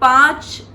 5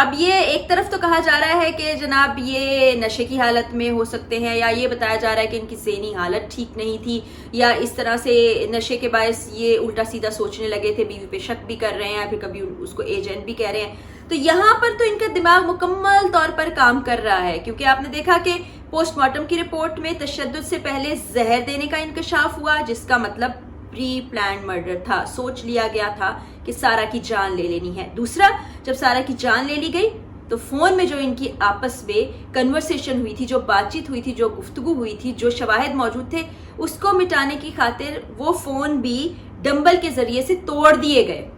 اب یہ ایک طرف تو کہا جا رہا ہے کہ جناب یہ نشے کی حالت میں ہو سکتے ہیں، یا یہ بتایا جا رہا ہے کہ ان کی ذہنی حالت ٹھیک نہیں تھی، یا اس طرح سے نشے کے باعث یہ الٹا سیدھا سوچنے لگے تھے، بیوی پہ شک بھی کر رہے ہیں، پھر کبھی اس کو ایجنٹ بھی کہہ رہے ہیں. تو یہاں پر تو ان کا دماغ مکمل طور پر کام کر رہا ہے، کیونکہ آپ نے دیکھا کہ پوسٹ مارٹم کی رپورٹ میں تشدد سے پہلے زہر دینے کا انکشاف ہوا، جس کا مطلب پری پلانڈ مرڈر تھا، سوچ لیا گیا تھا کہ سارا کی جان لے لینی ہے. دوسرا، جب سارا کی جان لے لی گئی تو فون میں جو ان کی آپس میں کنورسیشن ہوئی تھی، جو بات چیت ہوئی تھی، جو گفتگو ہوئی تھی، جو شواہد موجود تھے، اس کو مٹانے کی خاطر وہ فون بھی ڈمبل کے ذریعے سے توڑ دیے گئے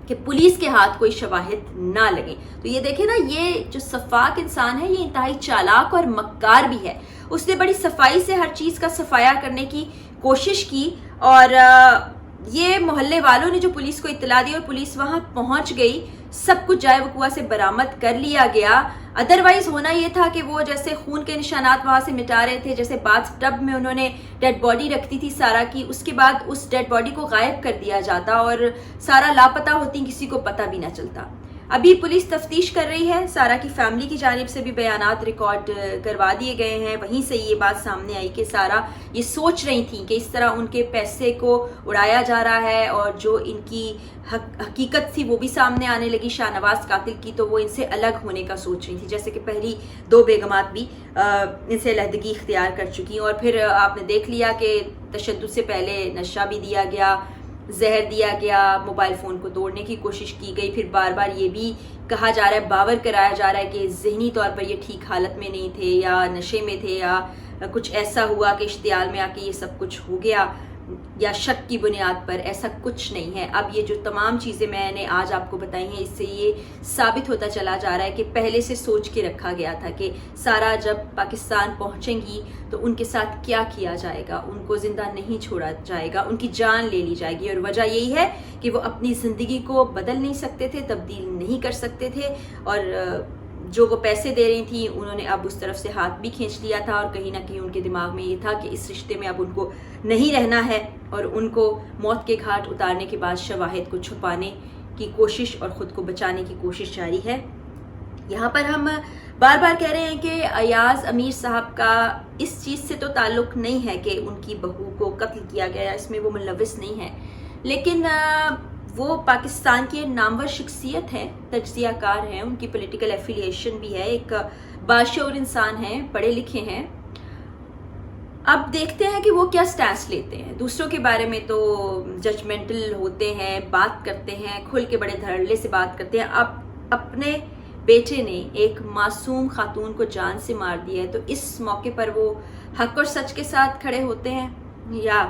کہ پولیس کے ہاتھ کوئی شواہد نہ لگیں. تو یہ دیکھیں نا، یہ جو شفاق انسان ہے یہ انتہائی چالاک اور مکار بھی ہے. اس نے بڑی صفائی سے ہر چیز کا صفایا کرنے کی کوشش کی، اور یہ محلے والوں نے جو پولیس کو اطلاع دی اور پولیس وہاں پہنچ گئی، سب کچھ جائے وقوع سے برآمد کر لیا گیا. ادروائز ہونا یہ تھا کہ وہ جیسے خون کے نشانات وہاں سے مٹا رہے تھے، جیسے باتھ ٹب میں انہوں نے ڈیڈ باڈی رکھتی تھی سارا کی، اس کے بعد اس ڈیڈ باڈی کو غائب کر دیا جاتا اور سارا لاپتہ ہوتی، کسی کو پتہ بھی نہ چلتا. ابھی پولیس تفتیش کر رہی ہے، سارا کی فیملی کی جانب سے بھی بیانات ریکارڈ کروا دیے گئے ہیں. وہیں سے یہ بات سامنے آئی کہ سارا یہ سوچ رہی تھیں کہ اس طرح ان کے پیسے کو اڑایا جا رہا ہے، اور جو ان کی حقیقت تھی وہ بھی سامنے آنے لگی شاہ نواز قاتل کی، تو وہ ان سے الگ ہونے کا سوچ رہی تھی، جیسے کہ پہلی 2 بیگمات بھی ان سے علیحدگی اختیار کر چکی. اور پھر آپ نے دیکھ لیا کہ تشدد سے پہلے نشہ بھی دیا گیا، زہر دیا گیا، موبائل فون کو توڑنے کی کوشش کی گئی، پھر بار بار یہ بھی کہا جا رہا ہے، باور کرایا جا رہا ہے کہ ذہنی طور پر یہ ٹھیک حالت میں نہیں تھے، یا نشے میں تھے، یا کچھ ایسا ہوا کہ اشتعال میں آ کے یہ سب کچھ ہو گیا، یا شک کی بنیاد پر. ایسا کچھ نہیں ہے. اب یہ جو تمام چیزیں میں نے آج آپ کو بتائی ہیں، اس سے یہ ثابت ہوتا چلا جا رہا ہے کہ پہلے سے سوچ کے رکھا گیا تھا کہ سارا جب پاکستان پہنچیں گی تو ان کے ساتھ کیا کیا جائے گا، ان کو زندہ نہیں چھوڑا جائے گا، ان کی جان لے لی جائے گی. اور وجہ یہی ہے کہ وہ اپنی زندگی کو بدل نہیں سکتے تھے، تبدیل نہیں کر سکتے تھے، اور جو وہ پیسے دے رہی تھیں انہوں نے اب اس طرف سے ہاتھ بھی کھینچ لیا تھا، اور کہیں نہ کہیں ان کے دماغ میں یہ تھا کہ اس رشتے میں اب ان کو نہیں رہنا ہے، اور ان کو موت کے گھاٹ اتارنے کے بعد شواہد کو چھپانے کی کوشش اور خود کو بچانے کی کوشش جاری ہے. یہاں پر ہم بار بار کہہ رہے ہیں کہ ایاز امیر صاحب کا اس چیز سے تو تعلق نہیں ہے کہ ان کی بہو کو قتل کیا گیا، اس میں وہ ملوث نہیں ہے، لیکن وہ پاکستان کی نامور شخصیت ہے، تجزیہ کار ہیں، ان کی پولیٹیکل ایفیلیشن بھی ہے، ایک باشعور انسان ہیں، پڑھے لکھے ہیں. اب دیکھتے ہیں کہ وہ کیا سٹانس لیتے ہیں. دوسروں کے بارے میں تو ججمنٹل ہوتے ہیں، بات کرتے ہیں، کھل کے بڑے دھڑلے سے بات کرتے ہیں. اب اپنے بیٹے نے ایک معصوم خاتون کو جان سے مار دیا ہے، تو اس موقع پر وہ حق اور سچ کے ساتھ کھڑے ہوتے ہیں، یا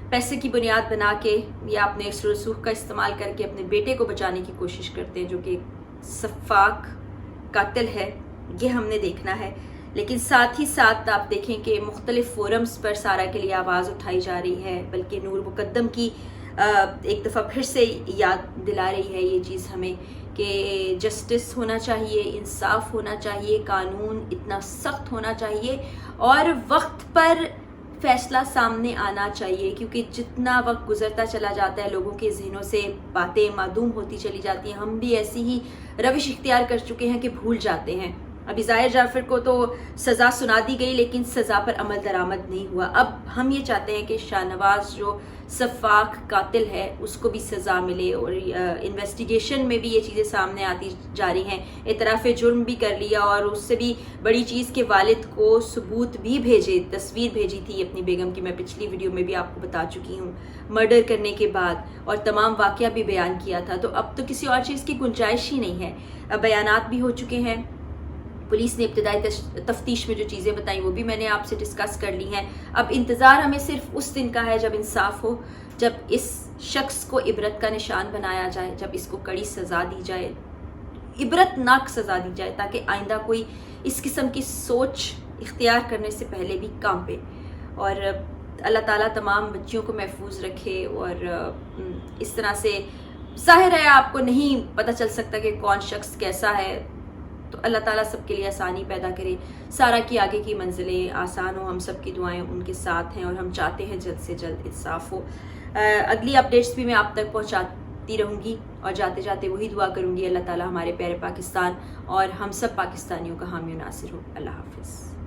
پیسے کی بنیاد بنا کے، یا اپنے عسر و رسوخ کا استعمال کر کے اپنے بیٹے کو بچانے کی کوشش کرتے ہیں، جو کہ شفاق قاتل ہے. یہ ہم نے دیکھنا ہے. لیکن ساتھ ہی ساتھ آپ دیکھیں کہ مختلف فورمز پر سارا کے لیے آواز اٹھائی جا رہی ہے، بلکہ نور مقدم کی ایک دفعہ پھر سے یاد دلا رہی ہے یہ چیز ہمیں کہ جسٹس ہونا چاہیے، انصاف ہونا چاہیے، قانون اتنا سخت ہونا چاہیے، اور وقت پر فیصلہ سامنے آنا چاہیے. کیونکہ جتنا وقت گزرتا چلا جاتا ہے لوگوں کے ذہنوں سے باتیں معدوم ہوتی چلی جاتی ہیں. ہم بھی ایسی ہی روش اختیار کر چکے ہیں کہ بھول جاتے ہیں. ابھی ظاہر جعفر کو تو سزا سنا دی گئی، لیکن سزا پر عمل درآمد نہیں ہوا. اب ہم یہ چاہتے ہیں کہ شاہ نواز جو شفاق قاتل ہے اس کو بھی سزا ملے، اور انویسٹیگیشن میں بھی یہ چیزیں سامنے آتی جا رہی ہیں. اعتراف جرم بھی کر لیا، اور اس سے بھی بڑی چیز کے والد کو ثبوت بھی بھیجے، تصویر بھیجی تھی اپنی بیگم کی، میں پچھلی ویڈیو میں بھی آپ کو بتا چکی ہوں، مرڈر کرنے کے بعد، اور تمام واقعہ بھی بیان کیا تھا. تو اب تو کسی اور چیز کی گنجائش ہی نہیں ہے. اب بیانات بھی ہو چکے ہیں، پولیس نے ابتدائی تفتیش میں جو چیزیں بتائیں وہ بھی میں نے آپ سے ڈسکس کر لی ہیں. اب انتظار ہمیں صرف اس دن کا ہے جب انصاف ہو، جب اس شخص کو عبرت کا نشان بنایا جائے، جب اس کو کڑی سزا دی جائے، عبرت ناک سزا دی جائے، تاکہ آئندہ کوئی اس قسم کی سوچ اختیار کرنے سے پہلے بھی کانپے. اور اللہ تعالیٰ تمام بچیوں کو محفوظ رکھے. اور اس طرح سے ظاہر ہے آپ کو نہیں پتہ چل سکتا کہ کون شخص کیسا ہے، تو اللہ تعالیٰ سب کے لیے آسانی پیدا کرے. سارا کی آگے کی منزلیں آسان ہوں، ہم سب کی دعائیں ان کے ساتھ ہیں، اور ہم چاہتے ہیں جلد سے جلد انصاف ہو. اگلی اپڈیٹس بھی میں آپ تک پہنچاتی لکھتی رہوں گی اور جاتے جاتے وہی دعا کروں گی، اللہ تعالیٰ ہمارے پیارے پاکستان اور ہم سب پاکستانیوں کا حامی و ناصر ہو۔ اللہ حافظ۔